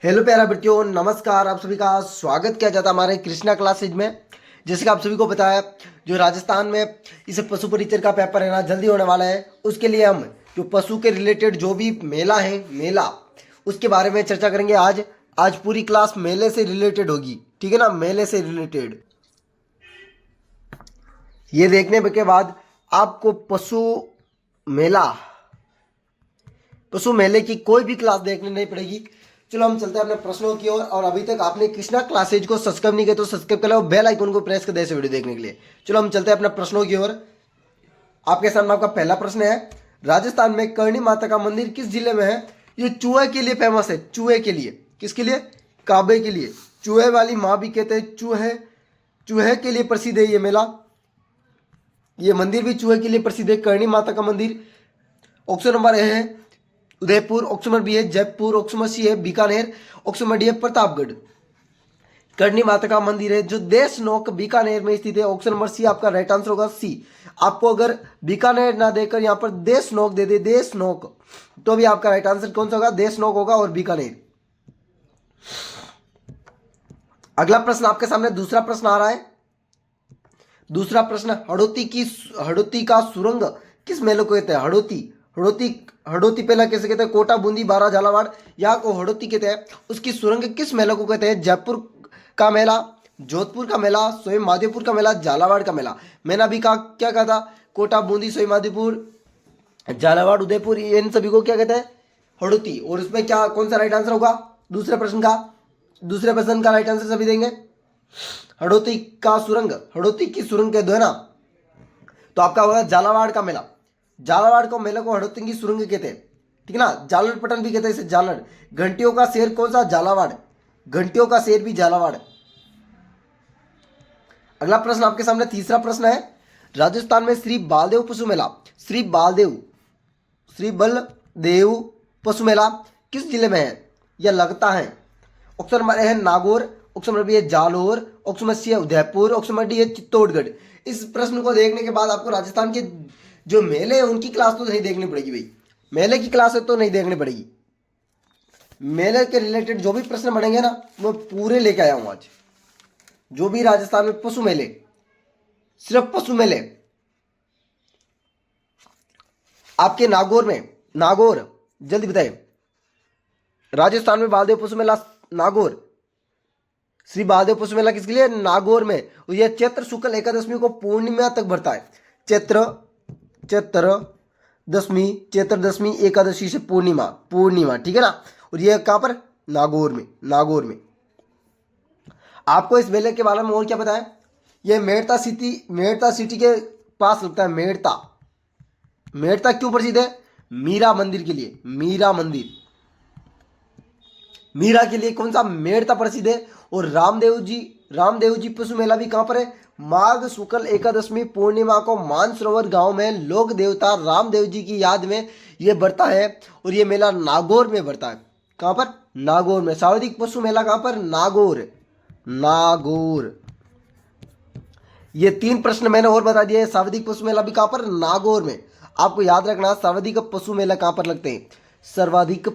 Hello प्यारा बच्चों, नमस्कार। आप सभी का स्वागत किया जाता है हमारे कृष्णा क्लासेज में। जैसे कि आप सभी को पता है, जो राजस्थान में इस पशु परिचर का पेपर है ना जल्दी होने वाला है। उसके लिए हम जो पशु के रिलेटेड जो भी मेला उसके बारे में चर्चा करेंगे। आज पूरी क्लास मेले से रिलेटेड होगी, ठीक है ना। मेले से रिलेटेड ये देखने के बाद आपको मेला पशु मेले की कोई भी क्लास देखनी नहीं पड़ेगी। चलो हम चलते हैं अपने प्रश्नों की ओर। और अभी तक आपने कृष्णा क्लासेज को सब्सक्राइब नहीं किया तो सब्सक्राइब कर लो, बेल आइकन को प्रेस कर दे इस वीडियो देखने के लिए। चलो हम चलते हैं अपने प्रश्नों की ओर। आपके सामने आपका पहला प्रश्न है, राजस्थान में करणी माता का मंदिर किस जिले में है? ये चूहे के लिए फेमस है। चूहे के लिए, किसके लिए? काबे के लिए। चूहे वाली माँ भी कहते हैं। चूहे के लिए प्रसिद्ध है ये मेला। ये मंदिर भी चूहे के लिए प्रसिद्ध है, करणी माता का मंदिर। ऑप्शन नंबर ए है उदयपुर, ऑप्शन नंबर बी है जयपुर, ऑप्शन नंबर सी है बीकानेर, ऑप्शन नंबर डी है प्रतापगढ़। करणी माता का मंदिर है जो देशनोक बीकानेर में स्थित है। ऑप्शन नंबर सी आपका राइट आंसर होगा, सी। आपको अगर बीकानेर ना देकर यहाँ पर देशनोक दे दे, देशनोक, तो भी आपका राइट आंसर कौन सा होगा? देशनोक होगा और बीकानेर। अगला प्रश्न आपके सामने दूसरा प्रश्न आ रहा है। दूसरा प्रश्न, हड़ौती का सुरंग किस मेले को कहते हैं? हड़ौती पहला कैसे कहते हैं? कोटा, बूंदी, बारा, झालावाड़, यहाँ को हड़ौती कहते हैं। उसकी सुरंग किस मेले को कहते हैं? जयपुर का मेला, जोधपुर का मेला, स्वयं माधोपुर का मेला, झालावाड़ का मेला। मैंने अभी क्या कहा था? कोटा, बूंदी, स्वयं माधोपुर, झालावाड़, उदयपुर, इन सभी को क्या कहते हैं? हड़ौती। और इसमें क्या कौन सा राइट आंसर होगा दूसरे प्रश्न का राइट आंसर सभी देंगे। हड़ौती की सुरंग कह दो, है ना। तो आपका होगा झालावाड़ का मेला। झालावाड़ को मेले को हड़ौती की सुरंग कहते हैं, ठीक है ना। जालड़ पटन भी कहते हैं इसे, जालड़। घंटियों का शहर कौन सा? झालावाड़। घंटियों का शहर भी झालावाड़। अगला प्रश्न आपके सामने तीसरा प्रश्न है, राजस्थान में श्री बलदेव पशु मेला किस जिले में है या लगता है? ऑप्शन नंबर ए है नागौर, ऑप्शन नंबर बी है जालोर, ऑप्शन नंबर सी है उदयपुर, ऑप्शन नंबर डी है चित्तौड़गढ़। इस प्रश्न को देखने के बाद आपको राजस्थान के जो मेले हैं उनकी क्लास तो नहीं देखनी पड़ेगी भाई। मेले की क्लास है तो नहीं देखनी पड़ेगी। मेले के रिलेटेड जो भी प्रश्न बढ़ेंगे ना वो पूरे लेके आया हूं आज। जो भी राजस्थान में पशु मेले, सिर्फ पशु मेले आपके नागौर जल्दी बताइए। राजस्थान में बालदेव पशु मेला नागौर, श्री बालदेव पशु मेला किसके लिए? नागौर में। और यह चैत्र शुक्ल एकादशी को पूर्णिमा तक बढ़ता है। चैत्र दशमी एकादशी से पूर्णिमा, ठीक है ना। और यह कहां पर? नागौर में। आपको इस मेले के बारे में और क्या पता है? यह मेड़ता सिटी के पास लगता है। मेड़ता क्यों प्रसिद्ध है? मीरा मंदिर के लिए। मीरा के लिए कौन सा? मेड़ता प्रसिद्ध है। और रामदेव जी पशु मेला भी कहां पर है? माघ शुक्ल एकादशी पूर्णिमा को मानसरोवर गांव में लोक देवता रामदेव जी की याद में यह बढ़ता है। और यह मेला नागौर में बढ़ता है। कहां पर? नागौर में। सार्वजनिक पशु मेला कहां पर? नागौर। ये 3 प्रश्न मैंने और बता दिए। सार्वजनिक पशु मेला भी कहां पर? नागौर में। आपको याद रखना, सर्वाधिक पशु मेला कहां पर लगते हैं? सर्वाधिक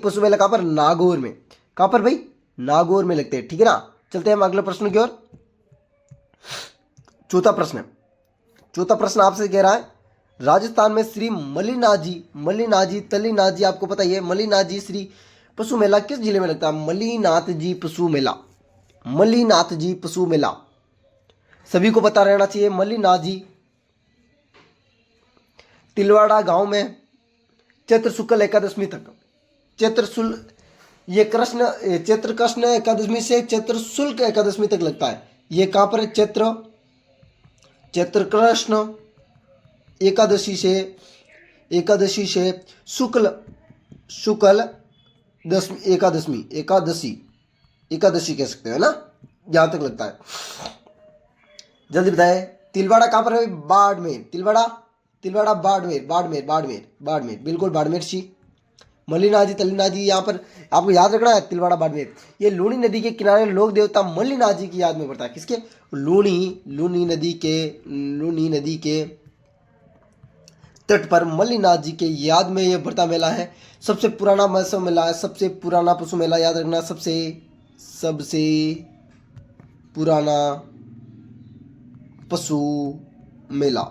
पशु मेला कहां पर? नागौर में। कहां पर भाई? नागौर में लगते हैं, ठीक है ना। चलते हैं हम अगले प्रश्न की ओर। चौथा प्रश्न आपसे कह रहा है, राजस्थान में श्री मल्लीनाजी तल्लीनाजी, आपको पता ही है, मल्लीनाजी श्री पशु मेला किस जिले में लगता है? मल्लीनाथ जी पशु मेला सभी को पता रहना चाहिए। मल्लीनाजी तिलवाड़ा गांव में चैत्र शुक्ल एकादशी तक, ये चैत्र कृष्ण एकादशी से चैत्र शुक्ल एकादशी तक लगता है। ये कहां पर है? चैत्र कृष्ण एकादशी से शुक्ल दशमी एकादशी कह सकते हैं ना, यहां तक लगता है। जल्दी बताए। तिलवाड़ा कहां पर है? बाड़मेर। तिलवाड़ा बाड़मेर, बिल्कुल बाड़मेर सी। मल्लीनाजी तल्लीनाजी यहाँ पर आपको याद रखना है। तिलवाड़ा बाड़मेर ये लूनी नदी के किनारे लोक देवता मल्लीनाजी की याद में पड़ता है। किसके? लूनी नदी के तट पर मल्लिनाथ जी के याद में यह बढ़ता मेला है। सबसे पुराना पशु मेला है, सबसे पुराना पशु मेला याद रखना, सबसे सबसे पुराना पशु मेला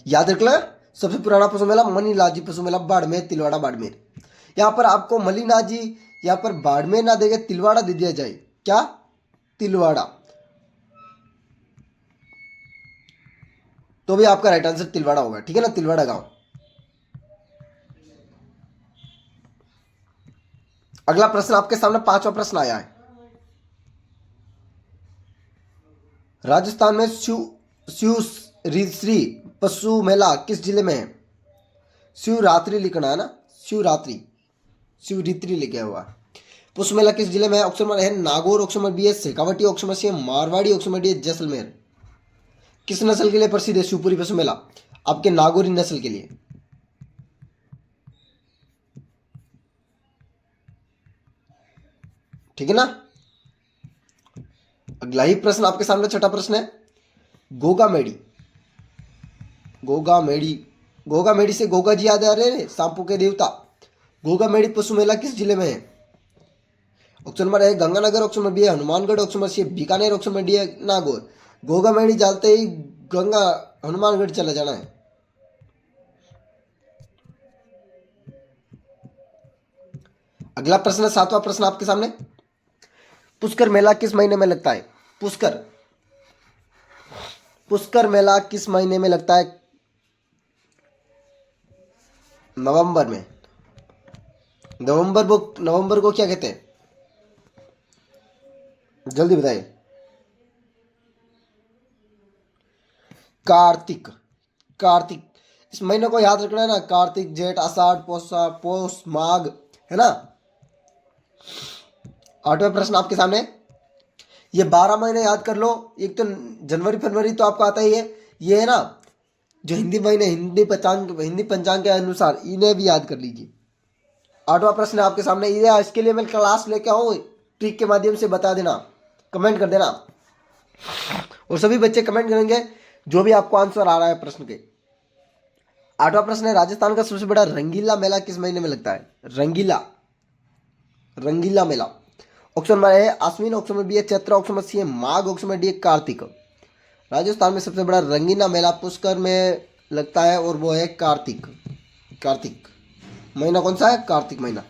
याद रखना। सबसे पुराना पशु मेला मल्लिनाथ जी पशु मेला, बाड़मेर, तिलवाड़ा, बाड़मेर। यहां पर आपको मल्लिनाथ जी यहां पर बाड़मेर ना देके तिलवाड़ा दे दिया जाए। क्या? तिलवाड़ा। तो भी आपका राइट आंसर तिलवाड़ा होगा, ठीक है ना, तिलवाड़ा गांव। अगला प्रश्न आपके सामने 5वां प्रश्न आया है। राजस्थान में शिवश्री पशु मेला किस जिले में है? शिवरात्रि लिखना है ना, शिवरात्रि, शिवरित्री लिखा हुआ। पशु मेला किस जिले में है? ऑप्शन नंबर है नागौर, ऑप्शन नंबर बी है शेखावटी, ऑप्शन नंबर सी है मारवाड़ी, ऑप्शन नंबर डी है जैसलमेर। किस नस्ल के लिए प्रसिद्ध है शिवपुरी पशु मेला? आपके नागौरी नस्ल के लिए। ठीक है ना। अगला ही प्रश्न आपके सामने, छठा प्रश्न है। गोगा मेड़ी, गोगा मेड़ी, गोगा मेड़ी से गोगा जी याद आ रहे हैं, सांपू के देवता। गोगा मेड़ी पशु मेला किस जिले में है? ऑप्शन नंबर है गंगानगर, ऑप्शन नंबर बी है हनुमानगढ़, ऑप्शन नंबर सी है बीकानेर, ऑप्शन नंबर डी है नागौर। गोगा मेड़ी जाते ही गंगा हनुमानगढ़ चला जाना है। अगला प्रश्न, सातवां प्रश्न आपके सामने। पुष्कर मेला किस महीने में लगता है? पुष्कर, पुष्कर मेला किस महीने में लगता है? नवंबर में। नवंबर को क्या कहते हैं? जल्दी बताइए। कार्तिक, कार्तिक। इस महीने को याद रखना है ना, कार्तिक, जेठ, आषाढ़, पौष, माघ, है ना। 8वां प्रश्न आपके सामने। ये 12 महीने याद कर लो। एक तो जनवरी फरवरी तो आपको आता ही है, ये है ना जो हिंदी महीने, हिंदी पंचांग के अनुसार, इन्हें भी याद कर लीजिए। 8वां प्रश्न आपके सामने। ये इसके लिए मैं क्लास लेके आऊँ, ट्रिक के माध्यम से बता देना, कमेंट कर देना, और सभी बच्चे कमेंट करेंगे जो भी आपको आंसर आ रहा है प्रश्न के। 8वां प्रश्न है, राजस्थान का सबसे बड़ा रंगीला मेला किस महीने में लगता है? रंगीला, रंगीला मेला। ऑप्शन नंबर है आश्विन, ऑप्शन नंबर बी है चैत्र, ऑप्शन नंबर सी है माघ, ऑप्शन नंबर डी है कार्तिक। राजस्थान में सबसे बड़ा रंगीला मेला पुष्कर में लगता है और वो है कार्तिक। कार्तिक महीना कौन सा है? कार्तिक महीना।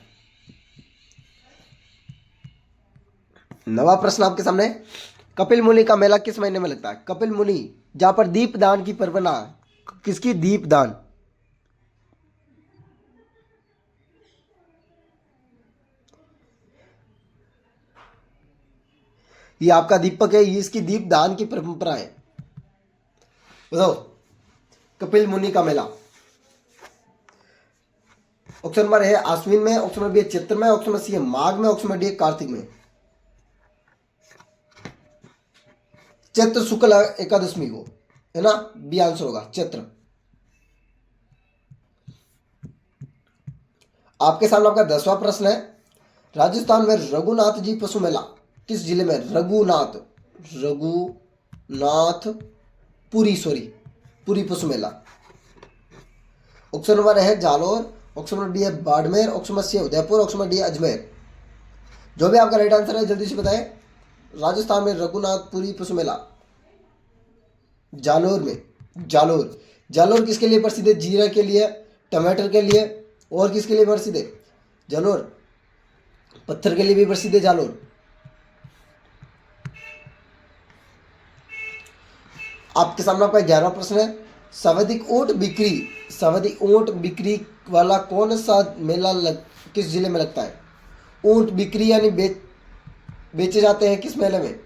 9वां प्रश्न आपके सामने। कपिल मुनि का मेला किस महीने में लगता है? कपिल मुनि, जहां पर दीपदान की परंपरा, किसकी? दीपदान। ये आपका दीपक है, ये इसकी दीपदान की परंपरा है। बताओ, कपिल मुनि का मेला। ऑप्शन नंबर है आश्विन में, ऑप्शन नंबर बी है चैत्र में, ऑप्शन नंबर सी है माघ में, ऑप्शन नंबर डी है कार्तिक में। चैत्र शुक्ल एकादशमी को, है ना, बी आंसर होगा चैत्र। आपके सामने आपका 10वां प्रश्न है। राजस्थान में रघुनाथ जी पशु मेला किस जिले में? रघुनाथ, रघुनाथ पुरी, सॉरी, पुरी पशु मेला। ऑप्शन नंबर है जालोर, ऑप्शन नंबर बी है बाड़मेर, ऑप्शन नंबर सी है उदयपुर, ऑप्शन नंबर डी है अजमेर। जो भी आपका राइट आंसर है जल्दी से बताएं। राजस्थान में रघुनाथपुरी पशु मेला जालोर में। जालोर, जालोर किसके लिए प्रसिद्ध है? जीरा के लिए, टमाटर के लिए, और किसके लिए प्रसिद्ध है? जालोर पत्थर के लिए भी प्रसिद्ध है जालोर। आपके सामने आपका 11वां प्रश्न है। सर्वाधिक ऊंट बिक्री, सर्वाधिक ऊंट बिक्री वाला कौन सा मेला किस जिले में लगता है? ऊंट बिक्री यानी बेचे जाते हैं किस मेले में?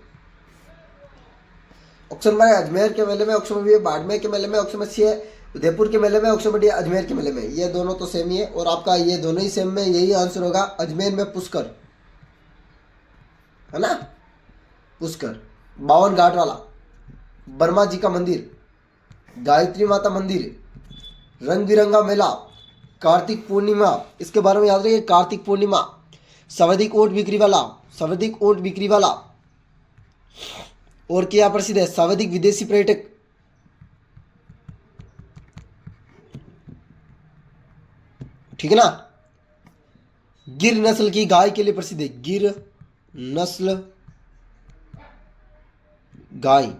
ऑप्शन नंबर है अजमेर के मेले में, ऑप्शन नंबर बी है बाड़मेर के मेले में, ऑप्शन नंबर सी है उदयपुर के मेले में, ऑप्शन नंबर डी अजमेर के मेले में। ये दोनों तो सेम ही है और आपका ये दोनों ही सेम में, यही आंसर होगा। अजमेर में पुष्कर, है ना, पुष्कर 52 घाट वाला, बर्मा जी का मंदिर, गायत्री माता मंदिर, रंग बिरंगा मेला, कार्तिक पूर्णिमा, इसके बारे में याद रखिए, कार्तिक पूर्णिमा, सर्वाधिक ऊंट बिक्री वाला, सर्वाधिक ऊंट बिक्री वाला, और क्या प्रसिद्ध है? सर्वाधिक विदेशी पर्यटक, ठीक है ना। गिर नस्ल की गाय के लिए प्रसिद्ध है, गिर नस्ल गाय,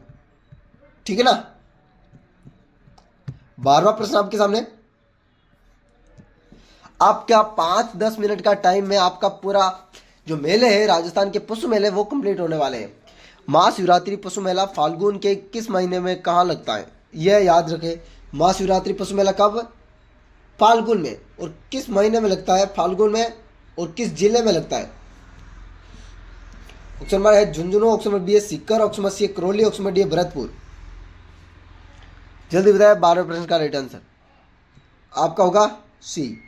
ठीक है ना। 12वां प्रश्न आपके सामने, आपका 5-10 मिनट का टाइम में आपका पूरा जो मेले है राजस्थान के पशु मेले वो कंप्लीट होने वाले हैं। महाशिवरात्रि पशु मेला फाल्गुन के किस महीने में कहाँ लगता है, यह याद रखें। महाशिवरात्रि पशु मेला कब, फाल्गुन में, और किस महीने में लगता है, फाल्गुन में, और किस जिले में लगता है। ऑप्शन नंबर है झुंझुनू, ऑप्शन नंबर बी है सीकर, ऑप्शन नंबर सी है करौली, ऑप्शन नंबर डी है भरतपुर। जल्दी बताए 12वें प्रश्न का राइट आंसर आपका होगा सी।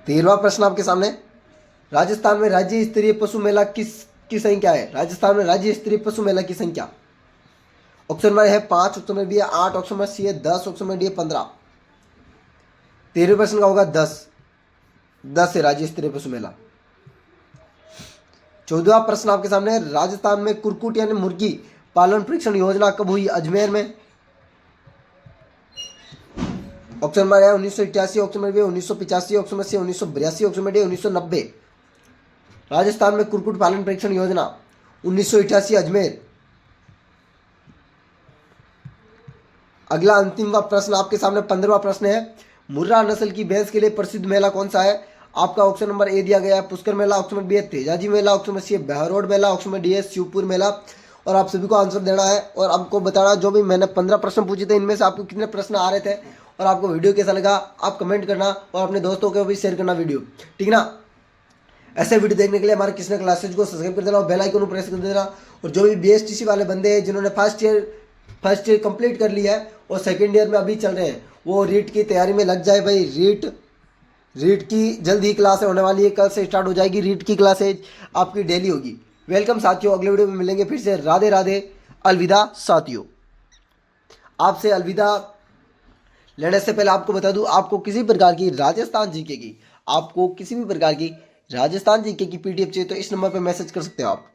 13वां प्रश्न आपके सामने, राजस्थान में राज्य स्तरीय पशु मेला की संख्या है, राजस्थान में राज्य स्तरीय पशु मेला की संख्या। ऑप्शन नंबर है 5, ऑप्शन नंबर बी है 8, ऑप्शन नंबर सी है 10, ऑप्शन नंबर डी है 15। 13वें प्रश्न का होगा 10 है राज्य स्तरीय पशु मेला। 14वां प्रश्न आपके सामने, राजस्थान में कुक्कुट यानी मुर्गी पालन परीक्षण योजना कब हुई, अजमेर में। ऑप्शन नंबर है 1988, option number B 1985, option number C 1982, option number D 1990। Rajasthan में कुक्कुट पालन परीक्षण योजना 1988 अजमेर। अगला अंतिम प्रश्न आपके सामने 15वां प्रश्न है, मुर्रा नस्ल की भैंस के लिए प्रसिद्ध मेला कौन सा है। आपका ऑप्शन नंबर ए दिया गया है पुष्कर मेला, ऑप्शन नंबर बी है तेजाजी मेला, ऑप्शन नंबर सी है बहरोड मेला, ऑप्शन नंबर डी है शिवपुर मेला। और आप सभी को आंसर देना है और आपको बताना जो भी मैंने 15 प्रश्न पूछे थे इनमें से आपको कितने प्रश्न आ रहे थे और आपको वीडियो कैसा लगा आप कमेंट करना और अपने दोस्तों को भी शेयर करना वीडियो, ठीक ना। ऐसे वीडियो देखने के लिए हमारे कृष्णा क्लासेज को सब्सक्राइब कर देना और बेल आइकन को प्रेस कर देना। और जो भी बीएसटीसी वाले बंदे हैं जिन्होंने फर्स्ट ईयर कंप्लीट कर लिया है और सेकेंड ईयर में अभी चल रहे हैं वो रीट की तैयारी में लग जाए भाई। रीट की जल्द ही क्लास होने वाली है, कल से स्टार्ट हो जाएगी रीट की क्लासेज आपकी डेली होगी। वेलकम साथियों, अगले वीडियो में मिलेंगे फिर से। राधे राधे, अलविदा साथियों। आपसे अलविदा लेने से पहले आपको बता दूं, आपको किसी प्रकार की राजस्थान जीके की आपको किसी भी प्रकार की राजस्थान जीके की पीडीएफ चाहिए तो इस नंबर पर मैसेज कर सकते हो आप।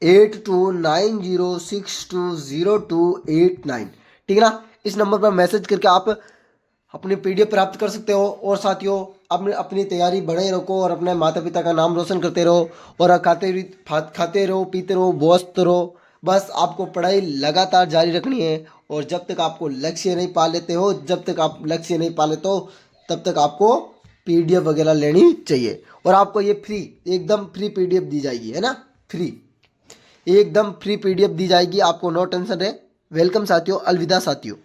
8290620289, ठीक है ना। इस नंबर पर मैसेज करके आप अपनी पीडीएफ प्राप्त कर सकते हो। और साथियों अपनी तैयारी बढ़ाए रखो और अपने माता पिता का नाम रोशन करते रहो और खाते रहो पीते रहो मस्त रहो। बस आपको पढ़ाई लगातार जारी रखनी है और जब तक आपको लक्ष्य नहीं पा लेते हो तब तक आपको पीडीएफ वगैरह लेनी चाहिए। और आपको ये एकदम फ्री पीडीएफ दी जाएगी, है ना, एकदम फ्री पीडीएफ दी जाएगी आपको, नो टेंशन है। वेलकम साथियों, अलविदा साथियों।